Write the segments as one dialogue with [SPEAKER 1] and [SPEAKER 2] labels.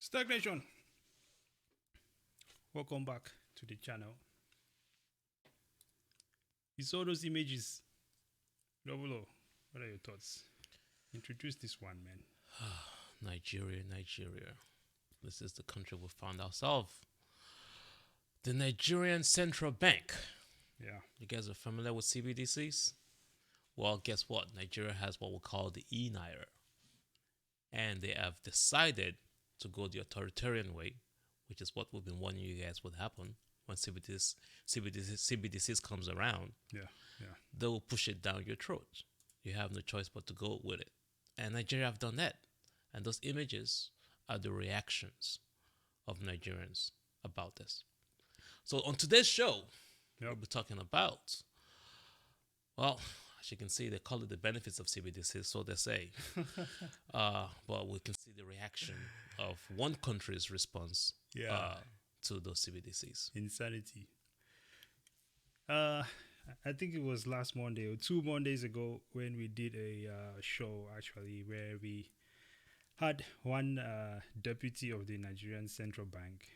[SPEAKER 1] STAKK Nation, welcome back to the channel. You saw those images. Double O, what are your thoughts? Introduce this one, man.
[SPEAKER 2] Nigeria. This is the country we found ourselves. The Nigerian Central Bank.
[SPEAKER 1] Yeah.
[SPEAKER 2] You guys are familiar with CBDCs? Well, guess what? Nigeria has what we call the e-naira. And they have decided to go the authoritarian way, which is what we've been warning you guys would happen when CBDCs comes around.
[SPEAKER 1] Yeah.
[SPEAKER 2] They will push it down your throat. You have no choice but to go with it. And Nigeria have done that. And those images are the reactions of Nigerians about this. So on today's show, we'll be talking about, well, as you can see, they call it the benefits of CBDCs, so they say. But we can see the reaction of one country's response to those CBDCs.
[SPEAKER 1] Insanity. I think it was last Monday or 2 Mondays ago when we did a show, actually, where we had one deputy of the Nigerian Central Bank.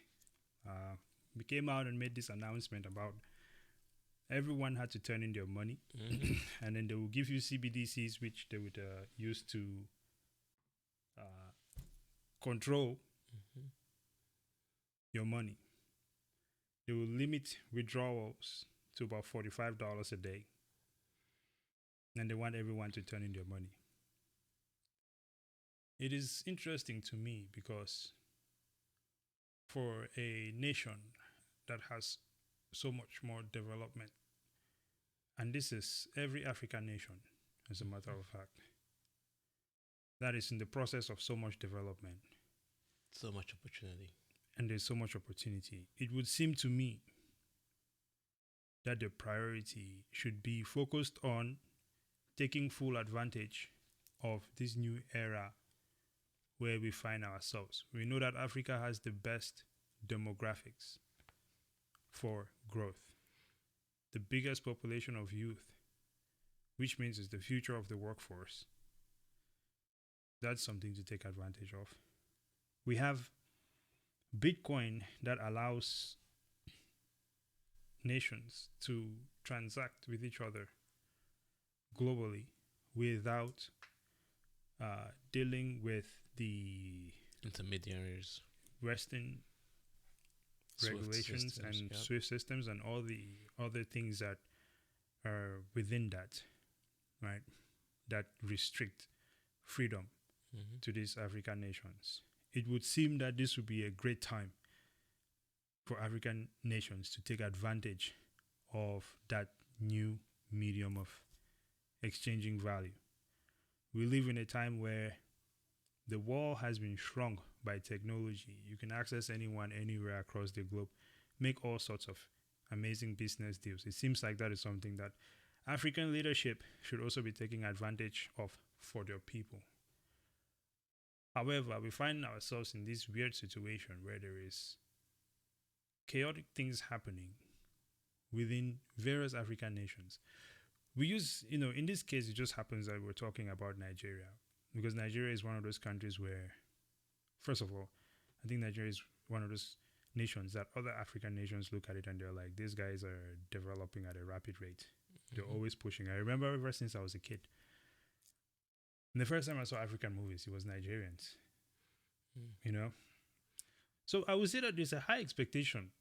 [SPEAKER 1] We came out and made this announcement about everyone had to turn in their money, and then they will give you CBDCs, which they would use to control your money. They will limit withdrawals to about $45 a day, and they want everyone to turn in their money. It is interesting to me because for a nation that has so much more development, and this is every African nation, as a matter of fact, that is in the process of so much development.
[SPEAKER 2] So much opportunity.
[SPEAKER 1] And there's so much opportunity. It would seem to me that the priority should be focused on taking full advantage of this new era where we find ourselves. We know that Africa has the best demographics for growth, the biggest population of youth, which means it's the future of the workforce. That's something to take advantage of. We have Bitcoin that allows nations to transact with each other globally without dealing with the
[SPEAKER 2] intermediaries,
[SPEAKER 1] Western regulations and SWIFT systems and all the other things that are within that, right? That restrict freedom to these African nations. It would seem that this would be a great time for African nations to take advantage of that new medium of exchanging value. We live in a time where the wall has been shrunk by technology. You can access anyone anywhere across the globe, make all sorts of amazing business deals. It seems like that is something that African leadership should also be taking advantage of for their people. However, we find ourselves in this weird situation where there is chaotic things happening within various African nations. We use, in this case, it just happens that we're talking about Nigeria, because Nigeria is one of those countries where, first of all, I think Nigeria is one of those nations that other African nations look at it and they're like, these guys are developing at a rapid rate. They're always pushing. I remember ever since I was a kid, and the first time I saw African movies, it was Nigerians, So I would say that there's a high expectation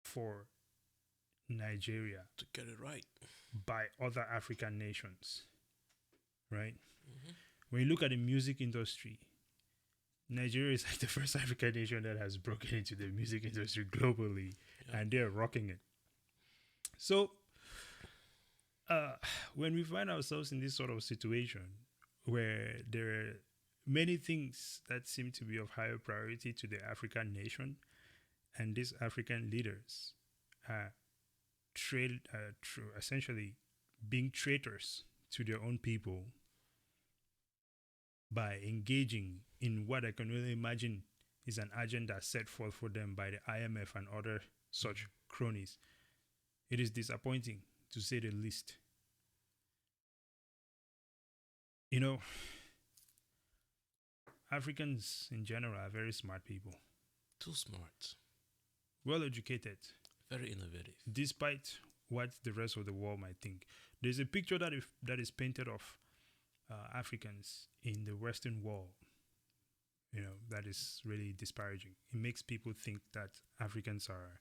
[SPEAKER 1] for Nigeria
[SPEAKER 2] to get it right
[SPEAKER 1] by other African nations, right? When you look at the music industry, Nigeria is like the first African nation that has broken into the music industry globally, and they're rocking it. So when we find ourselves in this sort of situation where there are many things that seem to be of higher priority to the African nation and these African leaders are essentially being traitors to their own people by engaging in what I can only imagine is an agenda set forth for them by the IMF and other such cronies. It is disappointing, to say the least. You know, Africans in general are very smart people,
[SPEAKER 2] Too smart.
[SPEAKER 1] well educated,
[SPEAKER 2] Very innovative.
[SPEAKER 1] despite what the rest of the world might think. There's a picture that is painted of Africans in the Western world, that is really disparaging. It makes people think that Africans are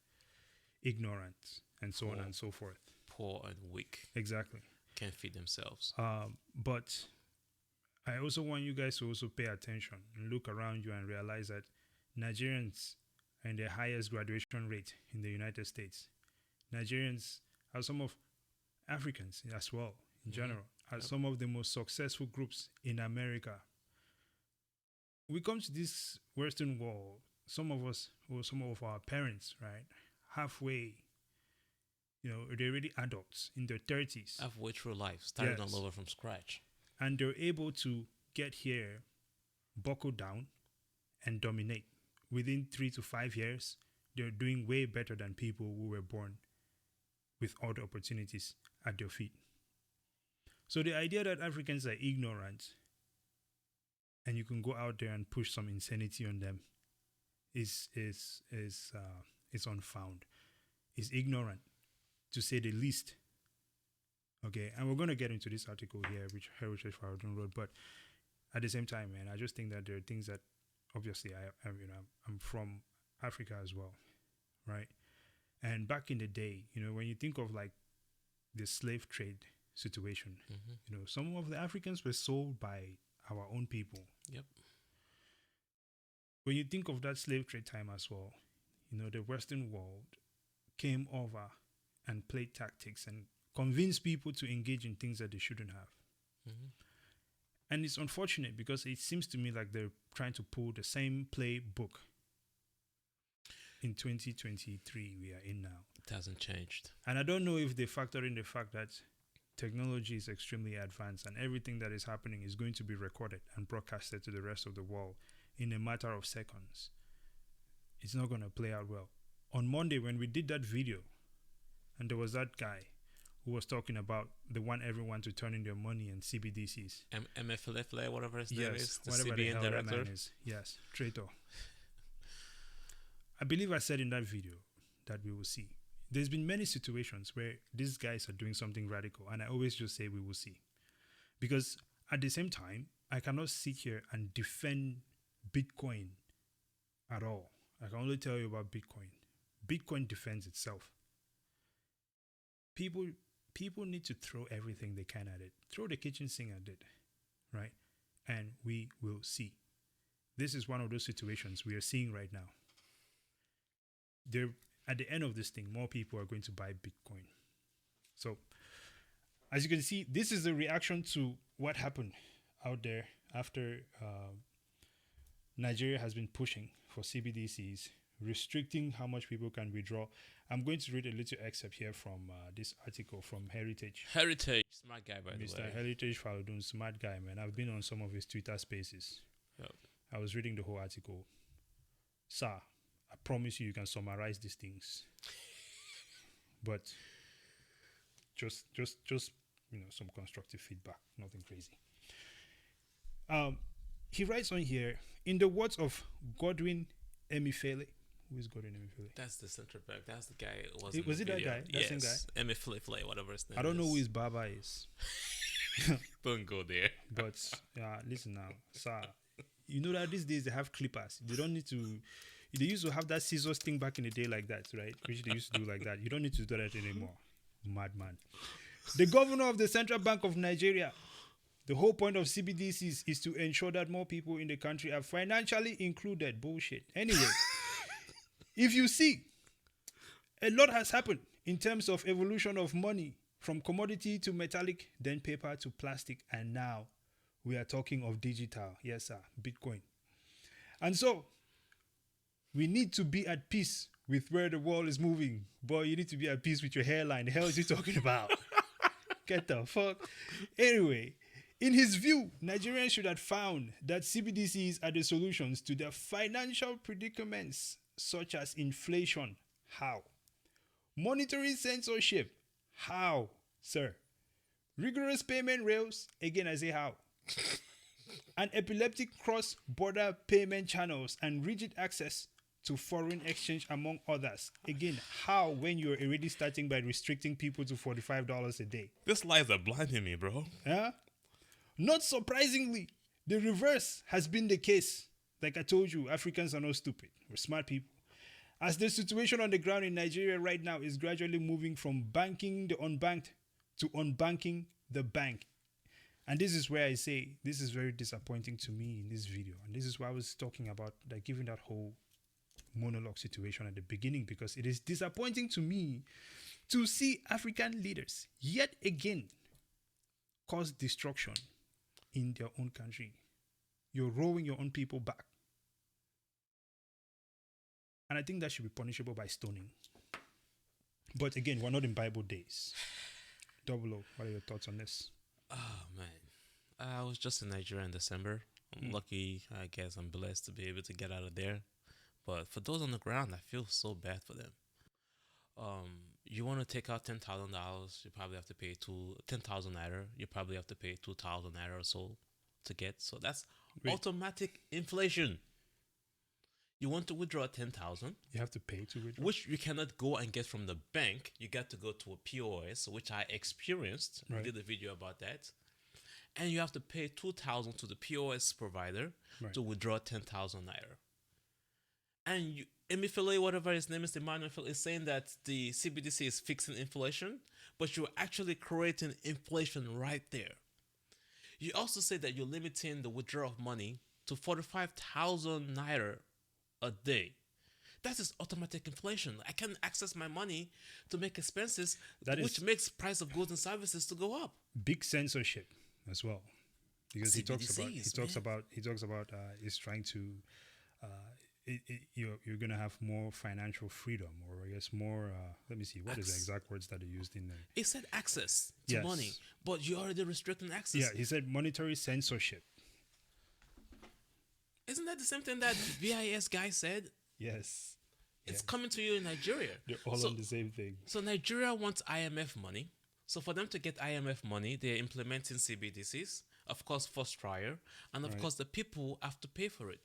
[SPEAKER 1] ignorant and so on and so forth.
[SPEAKER 2] Poor and weak.
[SPEAKER 1] Exactly.
[SPEAKER 2] Can't feed themselves.
[SPEAKER 1] But I also want you guys to also pay attention and look around you and realize that Nigerians are in the highest graduation rate in the United States. Nigerians are some of Africans as well, in general, are some of the most successful groups in America. We come to this Western world, some of us, or some of our parents, right, halfway, they're already adults in their 30s.
[SPEAKER 2] Halfway through life, starting
[SPEAKER 1] Yes.
[SPEAKER 2] all over from scratch.
[SPEAKER 1] And they're able to get here, buckle down, and dominate. Within 3 to 5 years, they're doing way better than people who were born with all the opportunities at their feet. So the idea that Africans are ignorant and you can go out there and push some insanity on them is unfound. Is ignorant, to say the least. Okay, and we're going to get into this article here, which Heritage Foundation wrote, but at the same time, man, I just think that there are things that, obviously, I'm from Africa as well, right? And back in the day, when you think of like the slave trade situation, some of the Africans were sold by our own people.
[SPEAKER 2] Yep.
[SPEAKER 1] When you think of that slave trade time as well, the Western world came over and played tactics and convinced people to engage in things that they shouldn't have. And it's unfortunate because it seems to me like they're trying to pull the same playbook in 2023 we are in now.
[SPEAKER 2] It hasn't changed.
[SPEAKER 1] And I don't know if they factor in the fact that technology is extremely advanced and everything that is happening is going to be recorded and broadcasted to the rest of the world in a matter of seconds. It's not going to play out well. On Monday, when we did that video, and there was that guy who was talking about they want everyone to turn in their money and CBDCs.
[SPEAKER 2] MFLFLA, whatever his name is, the
[SPEAKER 1] whatever
[SPEAKER 2] CBN
[SPEAKER 1] the hell that
[SPEAKER 2] director.
[SPEAKER 1] man is. Yes, traitor. I believe I said in that video that we will see. There's been many situations where these guys are doing something radical, and I always just say we will see. Because at the same time, I cannot sit here and defend Bitcoin at all. I can only tell you about Bitcoin. Bitcoin defends itself. People need to throw everything they can at it. Throw the kitchen sink at it, right? And we will see. This is one of those situations we are seeing right now. At the end of this thing, more people are going to buy Bitcoin. So, as you can see, this is a reaction to what happened out there after Nigeria has been pushing for CBDCs, restricting how much people can withdraw. I'm going to read a little excerpt here from this article from Heritage.
[SPEAKER 2] Heritage. Smart guy, by the way.
[SPEAKER 1] Mr. Heritage Foundation, smart guy, man. I've been on some of his Twitter spaces.
[SPEAKER 2] Yep.
[SPEAKER 1] I was reading the whole article. Sir, I promise you can summarize these things. But just some constructive feedback, nothing crazy. He writes on here, in the words of Godwin Emefiele. Who is Godwin Emefiele?
[SPEAKER 2] That's the central bank. That's the guy.
[SPEAKER 1] Was it that guy? That same guy?
[SPEAKER 2] MFLFLA, whatever his name is.
[SPEAKER 1] I don't know who his Baba is.
[SPEAKER 2] Don't go there.
[SPEAKER 1] But listen now, sir. You know that these days they have clippers. They don't need to. They used to have that scissors thing back in the day like that, right? Which they used to do like that. You don't need to do that anymore. Madman. The governor of the Central Bank of Nigeria. The whole point of CBDCs is to ensure that more people in the country are financially included. Bullshit. Anyway, if you see, a lot has happened in terms of evolution of money from commodity to metallic, then paper to plastic, and now we are talking of digital. Yes, sir. Bitcoin. And so we need to be at peace with where the world is moving. Boy, you need to be at peace with your hairline. The hell is he talking about? Get the fuck. Anyway, in his view, Nigerians should have found that CBDCs are the solutions to their financial predicaments, such as inflation. How? Monetary censorship. How, sir? Rigorous payment rails. Again, I say how. And epileptic cross-border payment channels and rigid access to foreign exchange, among others. Again, how, when you're already starting by restricting people to $45 a day?
[SPEAKER 2] This lies are blinding me, bro.
[SPEAKER 1] Huh? Not surprisingly, the reverse has been the case. Like I told you, Africans are not stupid. We're smart people. As the situation on the ground in Nigeria right now is gradually moving from banking the unbanked to unbanking the bank. And this is where I say this is very disappointing to me in this video. And this is why I was talking about, like, giving that whole monologue situation at the beginning, because it is disappointing to me to see African leaders yet again cause destruction in their own country. You're rowing your own people back. And I think that should be punishable by stoning. But again, we're not in Bible days. Double O, what are your thoughts on this?
[SPEAKER 2] Oh, man. I was just in Nigeria in December. I'm lucky, I guess I'm blessed to be able to get out of there. But for those on the ground, I feel so bad for them. You want to take out $10,000, you probably have to pay 10,000 naira. You probably have to pay 2,000 naira or so to get. So that's automatic inflation. You want to withdraw 10,000.
[SPEAKER 1] You have to pay to withdraw,
[SPEAKER 2] which you cannot go and get from the bank. You got to go to a POS, which I experienced. I did a video about that. And you have to pay 2,000 to the POS provider to withdraw 10,000 naira. And Emifele, whatever his name is, Emmanuel, is saying that the CBDC is fixing inflation, but you're actually creating inflation right there. You also say that you're limiting the withdrawal of money to 45,000 naira a day. That is automatic inflation. I can access my money to make expenses, which makes price of goods and services to go up.
[SPEAKER 1] Big censorship as well, because
[SPEAKER 2] CBDCs,
[SPEAKER 1] he talks about he's trying to you're gonna have more financial freedom, or I guess more. Let me see, what is the exact words that he used in there?
[SPEAKER 2] He said access to money, but you're already restricting access.
[SPEAKER 1] Yeah, he said monetary censorship.
[SPEAKER 2] Isn't that the same thing that VIS guy said?
[SPEAKER 1] Yes.
[SPEAKER 2] It's coming to you in Nigeria.
[SPEAKER 1] They're all on the same thing.
[SPEAKER 2] So Nigeria wants IMF money. So for them to get IMF money, they're implementing CBDCs, of course, first prior, and of course the people have to pay for it.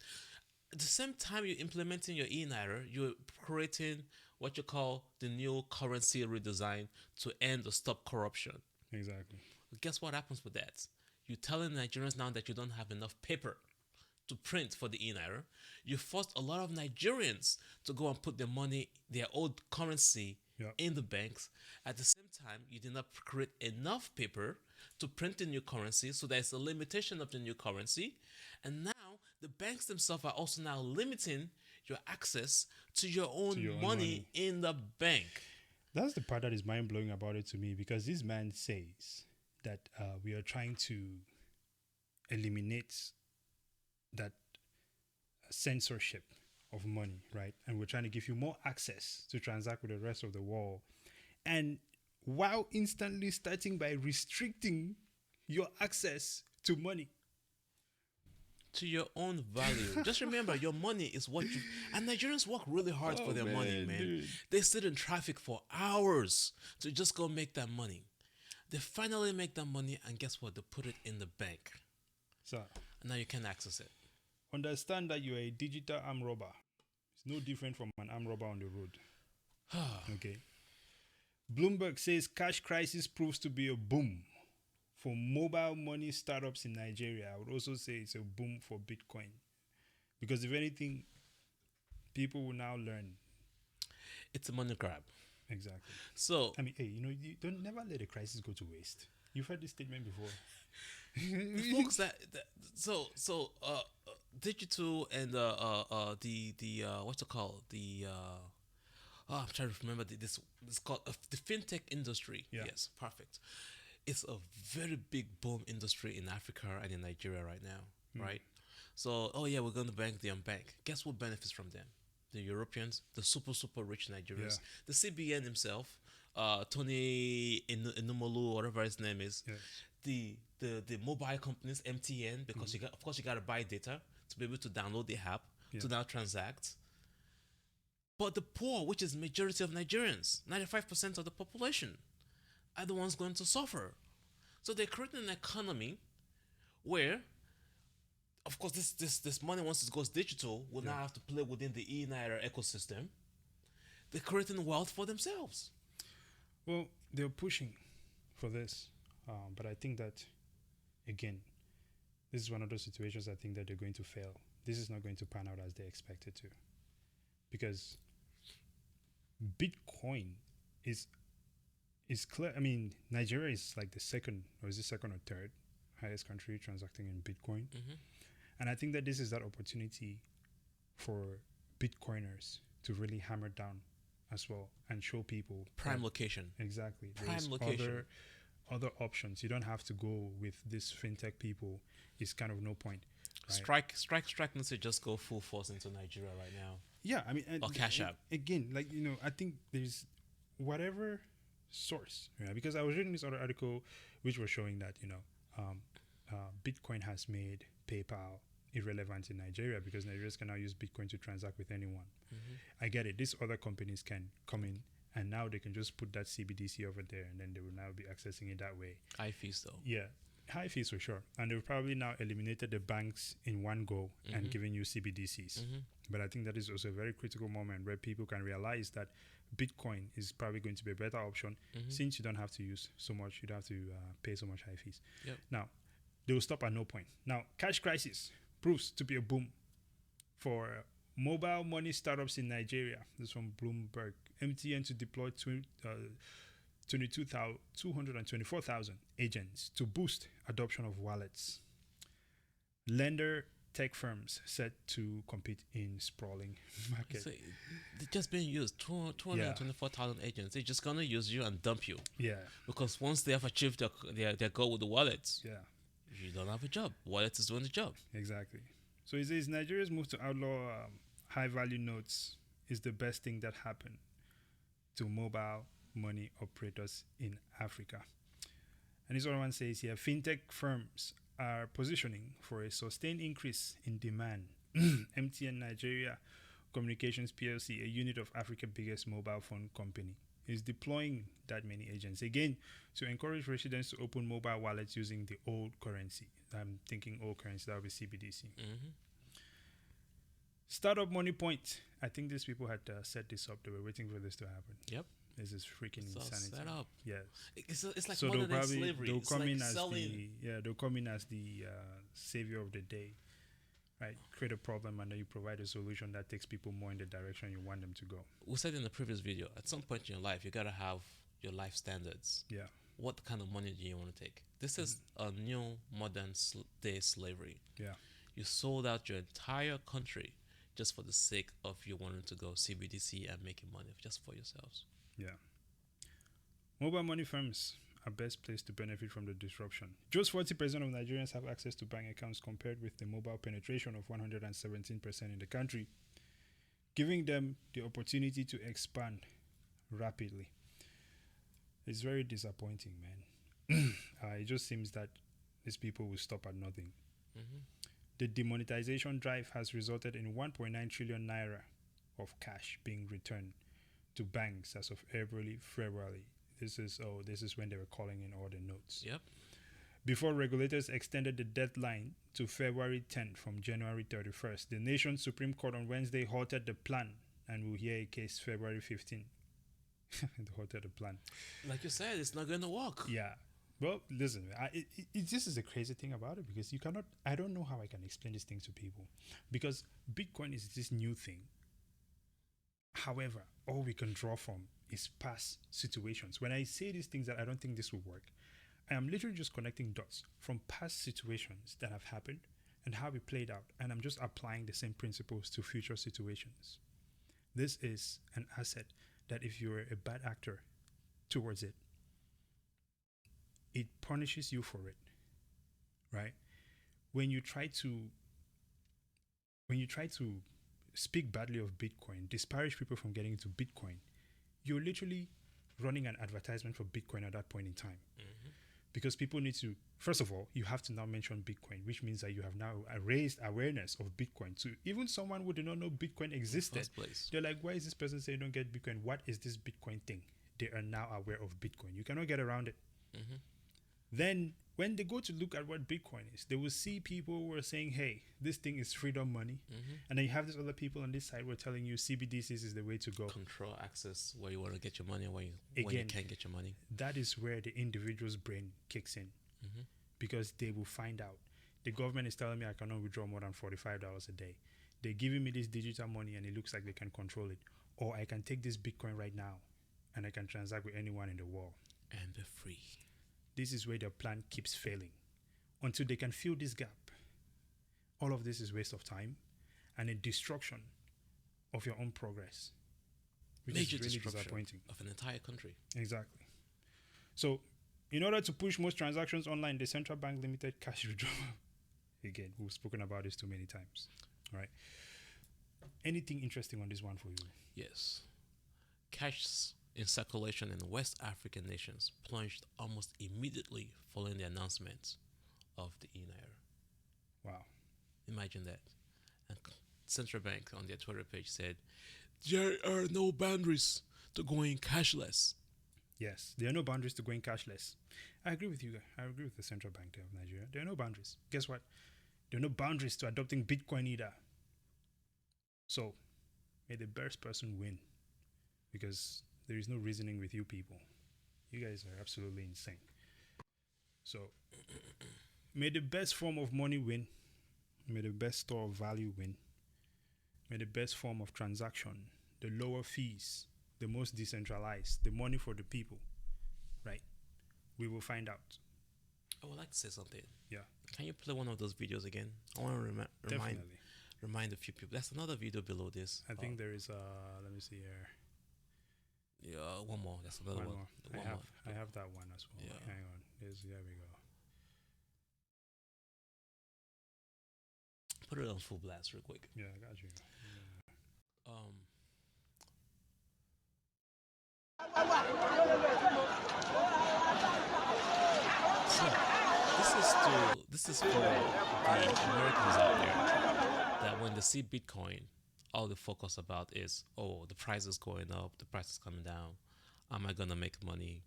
[SPEAKER 2] At the same time you're implementing your e-naira, you're creating what you call the new currency redesign to end or stop corruption.
[SPEAKER 1] Exactly.
[SPEAKER 2] Guess what happens with that? You're telling Nigerians now that you don't have enough paper to print for the e-naira. You forced a lot of Nigerians to go and put their money, their old currency, in the banks. At the same time, you did not create enough paper to print the new currency, so there's a limitation of the new currency. And now the banks themselves are also now limiting your access to your own money in the bank.
[SPEAKER 1] That's the part that is mind-blowing about it to me, because this man says that we are trying to eliminate that censorship of money, right? And we're trying to give you more access to transact with the rest of the world. And while instantly starting by restricting your access to money.
[SPEAKER 2] To your own value. Just remember, your money is what you... And Nigerians work really hard for their money, man. Dude. They sit in traffic for hours to just go make that money. They finally make that money, and guess what? They put it in the bank.
[SPEAKER 1] So,
[SPEAKER 2] and now you can access it.
[SPEAKER 1] Understand that you're a digital armed robber. It's no different from an armed robber on the road. Okay. Bloomberg says cash crisis proves to be a boom for mobile money startups in Nigeria. I would also say it's a boom for Bitcoin. Because if anything, people will now learn.
[SPEAKER 2] It's a money grab.
[SPEAKER 1] Exactly.
[SPEAKER 2] So,
[SPEAKER 1] I mean, hey, you don't never let a crisis go to waste. You've heard this statement before.
[SPEAKER 2] Folks, digital and what's it called? I'm trying to remember this called the fintech industry. Yeah. Yes, perfect. it's a very big boom industry in Africa and in Nigeria right now, right? So, oh yeah, we're going to bank the unbanked. Guess what benefits from them? The Europeans, the super rich Nigerians, the CBN himself, Tony Inumolu, whatever his name is,
[SPEAKER 1] Yes.
[SPEAKER 2] the mobile companies, MTN, because you got to buy data to be able to download the app to now transact. But the poor, which is majority of Nigerians, 95% of the population, are the ones going to suffer. So they're creating an economy where, of course, this money, once it goes digital, will now have to play within the e-naira ecosystem. They're creating wealth for themselves.
[SPEAKER 1] Well, they're pushing for this, but I think that, again, this is one of those situations I think that they're going to fail. This is not going to pan out as they expected to, because Bitcoin is clear. I mean, Nigeria is like the second, or is it second or third highest country transacting in Bitcoin, and I think that this is that opportunity for Bitcoiners to really hammer down as well and show people
[SPEAKER 2] prime location.
[SPEAKER 1] Exactly.
[SPEAKER 2] Prime
[SPEAKER 1] There's
[SPEAKER 2] location.
[SPEAKER 1] Other options. You don't have to go with this fintech people. It's kind of no point. Right?
[SPEAKER 2] Strike needs to just go full force into Nigeria right now.
[SPEAKER 1] Yeah, I mean,
[SPEAKER 2] or Cash App.
[SPEAKER 1] Again, like, I think there's whatever source, because I was reading this other article which was showing that Bitcoin has made PayPal irrelevant in Nigeria because Nigerians can now use Bitcoin to transact with anyone. I get it. These other companies can come in and now they can just put that CBDC over there and then they will now be accessing it that way.
[SPEAKER 2] High fees though.
[SPEAKER 1] Yeah, high fees for sure. And they've probably now eliminated the banks in one go and given you CBDCs. But I think that is also a very critical moment where people can realize that Bitcoin is probably going to be a better option since you don't have to use so much, you don't have to pay so much high fees.
[SPEAKER 2] Yep.
[SPEAKER 1] Now, they will stop at no point. Now, cash crisis proves to be a boom for mobile money startups in Nigeria. This is from Bloomberg. MTN to deploy 224,000 agents to boost adoption of wallets. Lender tech firms set to compete in sprawling market.
[SPEAKER 2] So they're just being used. 224,000 agents. They're just going to use you and dump you.
[SPEAKER 1] Yeah.
[SPEAKER 2] Because once they have achieved their goal with the wallets,
[SPEAKER 1] Yeah.
[SPEAKER 2] you don't have a job. Wallet is doing the job.
[SPEAKER 1] Exactly. So it says Nigeria's move to outlaw high-value notes is the best thing that happened to mobile money operators in Africa. And this other one says here, fintech firms are positioning for a sustained increase in demand. MTN Nigeria Communications PLC, a unit of Africa's biggest mobile phone company, is deploying that many agents again to encourage residents to open mobile wallets using the old currency. I'm thinking old currency, that would be CBDC. Startup Money Point. I think these people had set this up. They were waiting for this to happen.
[SPEAKER 2] Yep.
[SPEAKER 1] This is freaking
[SPEAKER 2] It's all
[SPEAKER 1] insanity.
[SPEAKER 2] set up.
[SPEAKER 1] Yes.
[SPEAKER 2] It's like
[SPEAKER 1] So
[SPEAKER 2] modern day slavery.
[SPEAKER 1] they'll
[SPEAKER 2] It's
[SPEAKER 1] come
[SPEAKER 2] like
[SPEAKER 1] in as
[SPEAKER 2] selling.
[SPEAKER 1] they'll come in as the savior of the day, right? Create a problem and then you provide a solution that takes people more in the direction you want them to go.
[SPEAKER 2] We said in the previous video, at some point in your life, you gotta have your life standards.
[SPEAKER 1] Yeah.
[SPEAKER 2] What kind of money do you want to take? This is a new modern day slavery.
[SPEAKER 1] Yeah.
[SPEAKER 2] You sold out your entire country just for the sake of you wanting to go CBDC and making money just for yourselves.
[SPEAKER 1] Yeah. Mobile money firms are best placed to benefit from the disruption. Just 40% of Nigerians have access to bank accounts compared with the mobile penetration of 117% in the country, giving them the opportunity to expand rapidly. It's very disappointing, man. It just seems that these people will stop at nothing. The demonetization drive has resulted in 1.9 trillion naira of cash being returned to banks as of February. This is when they were calling in all the notes.
[SPEAKER 2] Yep.
[SPEAKER 1] Before regulators extended the deadline to February 10th from January 31st, the nation's Supreme Court on Wednesday halted the plan and will hear a case February 15th. They halted the plan.
[SPEAKER 2] Like you said, it's not going to work.
[SPEAKER 1] Yeah. Well, listen, this is the crazy thing about it because I don't know how I can explain these things to people because Bitcoin is this new thing. However, all we can draw from is past situations. When I say these things that I don't think this will work, I am literally just connecting dots from past situations that have happened and how it played out. And I'm just applying the same principles to future situations. This is an asset that if you're a bad actor towards it, it punishes you for it, right? When you try to speak badly of Bitcoin, disparage people from getting into Bitcoin, you're literally running an advertisement for Bitcoin at that point in time. Because people need to, first of all, you have to now mention Bitcoin, which means that you have now raised awareness of Bitcoin to even someone who did not know Bitcoin existed. They're like, why is this person saying don't get Bitcoin? What is this Bitcoin thing? They are now aware of Bitcoin. You cannot get around it. Then when they go to look at what Bitcoin is, they will see people who are saying, hey, this thing is freedom money. And then you have these other people on this side who are telling you CBDCs is the way to go.
[SPEAKER 2] Control access where you want to get your money and when you can't get your money.
[SPEAKER 1] That is where the individual's brain kicks in. Because they will find out. The government is telling me I cannot withdraw more than $45 a day. They're giving me this digital money and it looks like they can control it. Or I can take this Bitcoin right now and I can transact with anyone in the world.
[SPEAKER 2] And be free.
[SPEAKER 1] This is where their plan keeps failing. Until they can fill this gap, all of this is waste of time and a destruction of your own progress. Which
[SPEAKER 2] Major
[SPEAKER 1] is really
[SPEAKER 2] disruption
[SPEAKER 1] disappointing.
[SPEAKER 2] Of an entire country.
[SPEAKER 1] Exactly. So, in order to push most transactions online, the central bank limited cash withdrawal. Again, we've spoken about this too many times. All right. Anything interesting on this one for you?
[SPEAKER 2] Yes. Cash in circulation in West African nations plunged almost immediately following the announcement of the e-naira.
[SPEAKER 1] Wow.
[SPEAKER 2] Imagine that. And central bank on their Twitter page said, there are no boundaries to going cashless.
[SPEAKER 1] Yes, there are no boundaries to going cashless. I agree with you. I agree with the central bank there of Nigeria. There are no boundaries. Guess what? There are no boundaries to adopting Bitcoin either. So, may the best person win. Because there is no reasoning with you people. You guys are absolutely insane. So, may the best form of money win. May the best store of value win. May the best form of transaction, the lower fees, the most decentralized, the money for the people, right? We will find out.
[SPEAKER 2] I would like to say something.
[SPEAKER 1] Yeah.
[SPEAKER 2] Can you play one of those videos again? I want to remind a few people. There's another video below this.
[SPEAKER 1] I think there is let me see here.
[SPEAKER 2] Yeah, one more. That's another one.
[SPEAKER 1] I have that one as well.
[SPEAKER 2] Yeah.
[SPEAKER 1] Hang on. There we go.
[SPEAKER 2] Put it on full blast real quick.
[SPEAKER 1] Yeah, I got you. Yeah.
[SPEAKER 2] So this is for the Americans out there that when they see Bitcoin, all they focus about is, oh, the price is going up, the price is coming down, am I gonna make money,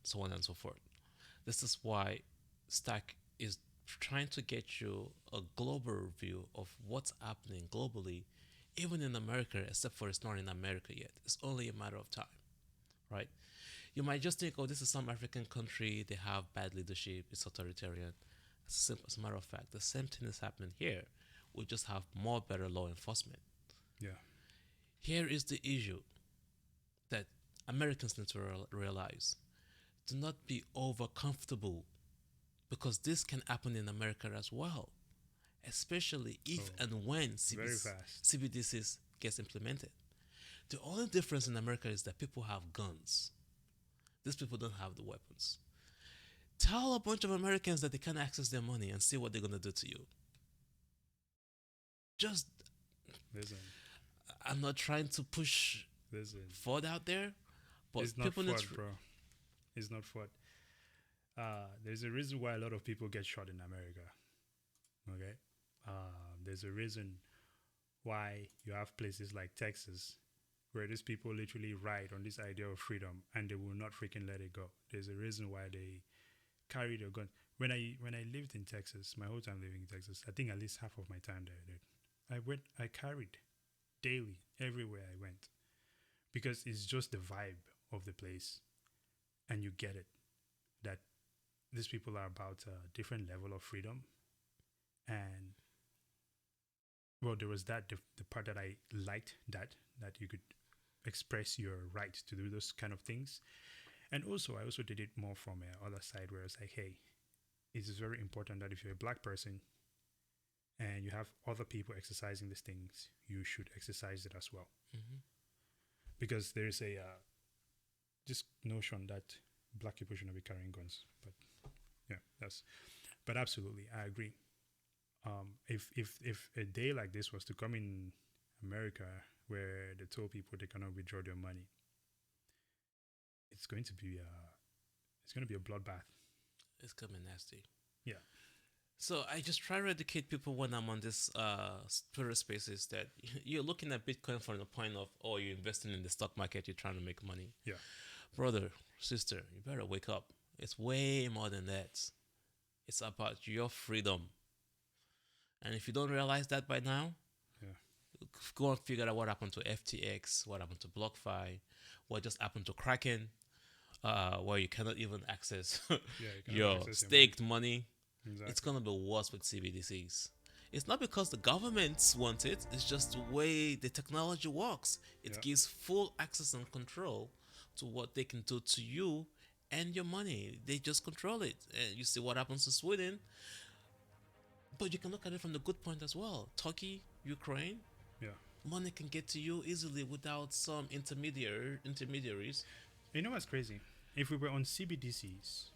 [SPEAKER 2] so on and so forth. This is why STAKK is trying to get you a global view of what's happening globally, even in America, except for it's not in America yet. It's only a matter of time, right? You might just think, oh, this is some African country, they have bad leadership, it's authoritarian. As a matter of fact, the same thing is happening here. We just have more better law enforcement.
[SPEAKER 1] Yeah.
[SPEAKER 2] Here is the issue that Americans need to realize. Do not be over comfortable, because this can happen in America as well, especially if and when CBDCs gets implemented. The only difference in America is that people have guns. These people don't have the weapons. Tell a bunch of Americans that they can't access their money and see what they're going to do to you. Just,
[SPEAKER 1] listen.
[SPEAKER 2] I'm not trying to push fraud out there, but
[SPEAKER 1] it's not
[SPEAKER 2] people
[SPEAKER 1] fraud, bro. It's not fraud. There's a reason why a lot of people get shot in America. Okay? There's a reason why you have places like Texas where these people literally ride on this idea of freedom and they will not freaking let it go. There's a reason why they carry their gun. When I lived in Texas, my whole time living in Texas, I think at least half of my time there, I carried daily everywhere I went, because it's just the vibe of the place, and you get it that these people are about a different level of freedom. And well, there was that the part that I liked, that you could express your right to do those kind of things. And also I also did it more from a other side, where it's like, hey, it is very important that if you're a black person and you have other people exercising these things, you should exercise it as well. Because there is a this notion that black people shouldn't be carrying guns. But yeah, but absolutely, I agree. If a day like this was to come in America, where they told people they cannot withdraw their money, it's going to be a bloodbath.
[SPEAKER 2] It's coming nasty.
[SPEAKER 1] Yeah.
[SPEAKER 2] So I just try to educate people when I'm on this Twitter spaces that you're looking at Bitcoin from the point of, oh, you're investing in the stock market, you're trying to make money.
[SPEAKER 1] Yeah.
[SPEAKER 2] Brother, sister, you better wake up. It's way more than that. It's about your freedom. And if you don't realize that by now, go and figure out what happened to FTX, what happened to BlockFi, what just happened to Kraken, where you cannot even access your staked money.
[SPEAKER 1] Exactly.
[SPEAKER 2] It's going to be worse with CBDCs. It's not because the governments want it. It's just the way the technology works. It gives full access and control to what they can do to you and your money. They just control it. And you see what happens in Sweden. But you can look at it from the good point as well. Turkey, Ukraine.
[SPEAKER 1] Yeah.
[SPEAKER 2] Money can get to you easily without some intermediaries.
[SPEAKER 1] You know what's crazy? If we were on CBDCs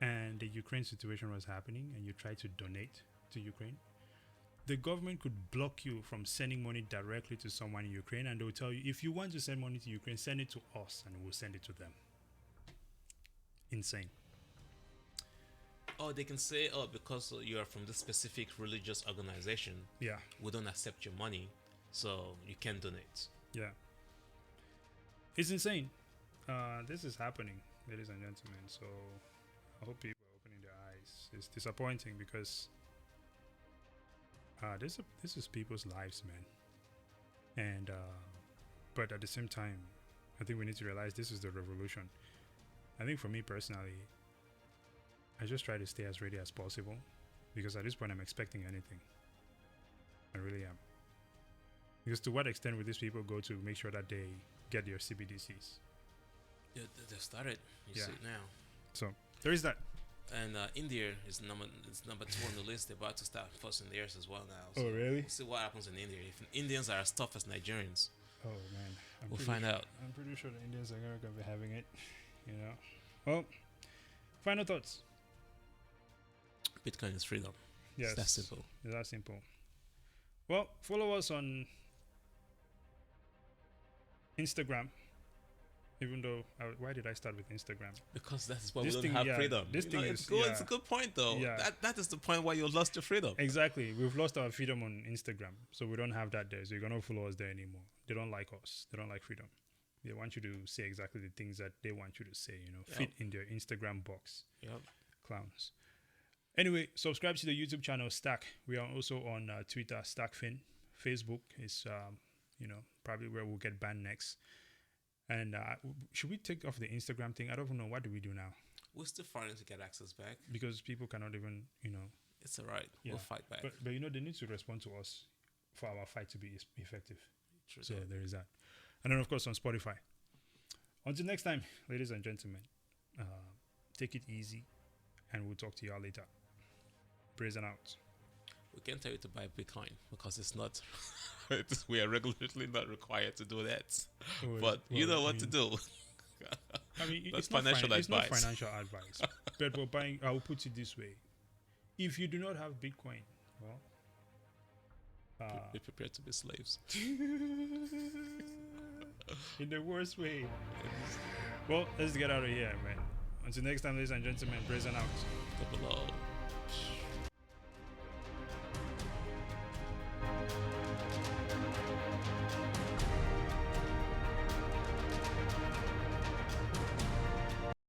[SPEAKER 1] and the Ukraine situation was happening and you tried to donate to Ukraine, the government could block you from sending money directly to someone in Ukraine, and they will tell you, if you want to send money to Ukraine, send it to us and we'll send it to them. Insane.
[SPEAKER 2] Or they can say, oh, because you are from this specific religious organization, we don't accept your money, so you can't donate.
[SPEAKER 1] Yeah. It's insane. This is happening, ladies and gentlemen. So I hope people are opening their eyes. It's disappointing because this is people's lives, man. And but at the same time, I think we need to realize this is the revolution. I think for me personally, I just try to stay as ready as possible because at this point I'm expecting anything. I really am. Because to what extent will these people go to make sure that they get their CBDCs?
[SPEAKER 2] Yeah, they've started. You see it now.
[SPEAKER 1] So there is that.
[SPEAKER 2] And India is number 2 on the list. They're about to start enforcing theirs as well now. So
[SPEAKER 1] oh, really?
[SPEAKER 2] We'll see what happens in India. If Indians are as tough as Nigerians,
[SPEAKER 1] oh man,
[SPEAKER 2] we'll find out.
[SPEAKER 1] I'm pretty sure the Indians are going to be having it. You know. Well, final thoughts.
[SPEAKER 2] Bitcoin is freedom.
[SPEAKER 1] Yes,
[SPEAKER 2] it's that simple.
[SPEAKER 1] It's that simple. Well, follow us on Instagram. Even though, why did I start with Instagram?
[SPEAKER 2] Because that's why we don't have freedom. This thing is good. It's a good point, though. Yeah. That is the point why you lost your freedom.
[SPEAKER 1] Exactly. We've lost our freedom on Instagram, so we don't have that there. So you're gonna follow us there anymore. They don't like us. They don't like freedom. They want you to say exactly the things that they want you to say. You know, fit in their Instagram box.
[SPEAKER 2] Yep.
[SPEAKER 1] Clowns. Anyway, subscribe to the YouTube channel STAKK. We are also on Twitter, STAKKFin. Facebook is, probably where we'll get banned next. And should we take off the Instagram thing? I don't know. What do we do now?
[SPEAKER 2] We're still fighting to get access back.
[SPEAKER 1] Because people cannot even,
[SPEAKER 2] It's all right. Yeah. We'll fight back.
[SPEAKER 1] But they need to respond to us for our fight to be effective.
[SPEAKER 2] True.
[SPEAKER 1] So there is that. And then, of course, on Spotify. Until next time, ladies and gentlemen, take it easy. And we'll talk to y'all later. Brazen out.
[SPEAKER 2] We can't tell you to buy Bitcoin because it's not. We are regularly not required to do that. But you know what to do.
[SPEAKER 1] I mean,
[SPEAKER 2] that's financial advice.
[SPEAKER 1] It's not financial advice. But we're buying. I will put it this way: if you do not have Bitcoin, well,
[SPEAKER 2] be prepared to be slaves.
[SPEAKER 1] In the worst way. Well, let's get out of here, man. Until next time, ladies and gentlemen, Brazen out.
[SPEAKER 2] Double O.